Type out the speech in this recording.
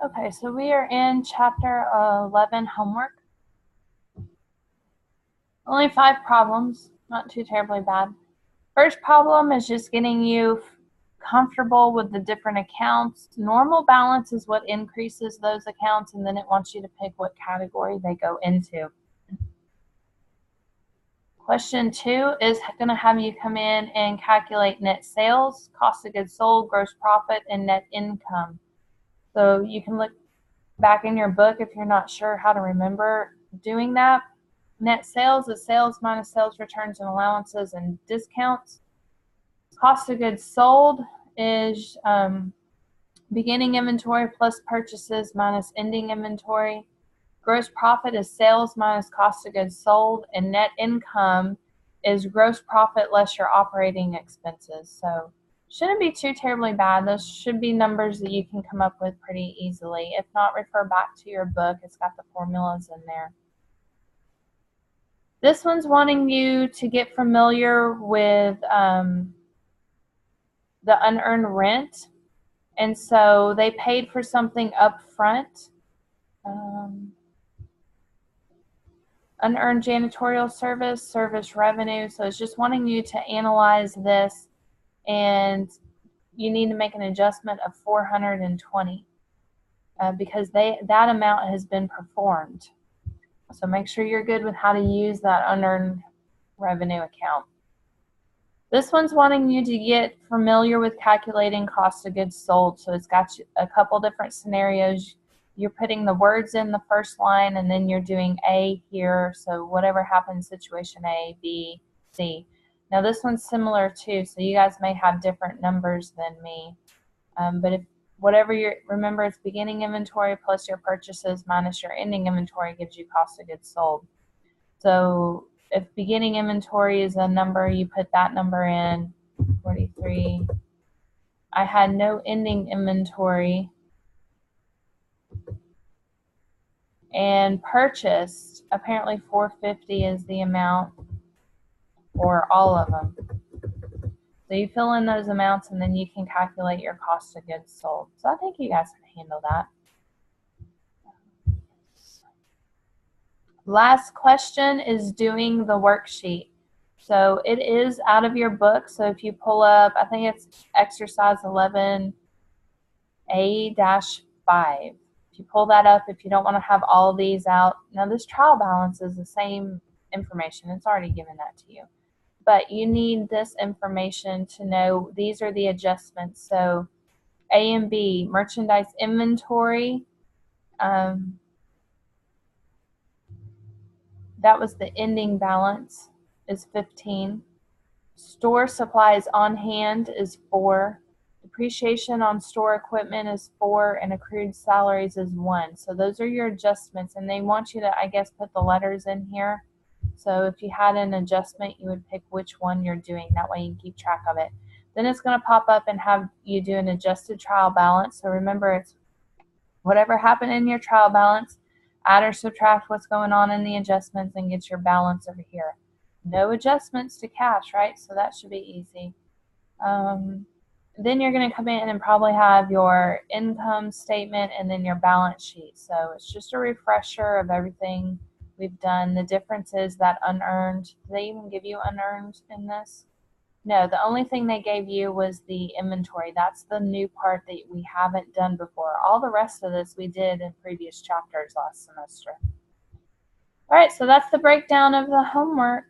Okay, so we are in chapter 11, homework. Only 5 problems, not too terribly bad. First problem is just getting you comfortable with the different accounts. Normal balance is what increases those accounts, and then it wants you to pick what category they go into. Question 2 is going to have you come in and calculate net sales, cost of goods sold, gross profit, and net income. So you can look back in your book if you're not sure how to remember doing that. Net sales is sales minus sales returns and allowances and discounts. Cost of goods sold is beginning inventory plus purchases minus ending inventory. Gross profit is sales minus cost of goods sold, and net income is gross profit less your operating expenses. So shouldn't be too terribly bad. Those should be numbers that you can come up with pretty easily. If not, refer back to your book. It's got the formulas in there. This one's wanting you to get familiar with the unearned rent. And so they paid for something up front. Unearned janitorial service revenue. So it's just wanting you to analyze this, and you need to make an adjustment of 420 because that amount has been performed. So make sure you're good with how to use that unearned revenue account. This one's wanting you to get familiar with calculating cost of goods sold. So it's got a couple different scenarios. You're putting the words in the first line, and then you're doing A here. So whatever happens, situation A, B, C. Now this one's similar too, so you guys may have different numbers than me. But if whatever remember, it's beginning inventory plus your purchases minus your ending inventory gives you cost of goods sold. So if beginning inventory is a number, you put that number in, 43. I had no ending inventory. And purchased, apparently 450 is the amount, or all of them. So you fill in those amounts, and then you can calculate your cost of goods sold. So I think you guys can handle that. Last question is doing the worksheet. So it is out of your book. So if you pull up, I think it's exercise 11A-5. If you pull that up, if you don't want to have all of these out, now this trial balance is the same information. It's already given that to you. But you need this information to know these are the adjustments. So A and B, merchandise inventory, that was the ending balance, is 15. Store supplies on hand is 4. Depreciation on store equipment is 4, and accrued salaries is 1. So those are your adjustments, and they want you to, I guess, put the letters in here. So if you had an adjustment, you would pick which one you're doing. That way you can keep track of it. Then it's going to pop up and have you do an adjusted trial balance. So remember, it's whatever happened in your trial balance, add or subtract what's going on in the adjustments, and get your balance over here. No adjustments to cash, right? So that should be easy. Then you're going to come in and probably have your income statement and then your balance sheet. So it's just a refresher of everything we've done. The difference is that unearned. Did they even give you unearned in this? No, the only thing they gave you was the inventory. That's the new part that we haven't done before. All the rest of this we did in previous chapters last semester. All right, so that's the breakdown of the homework.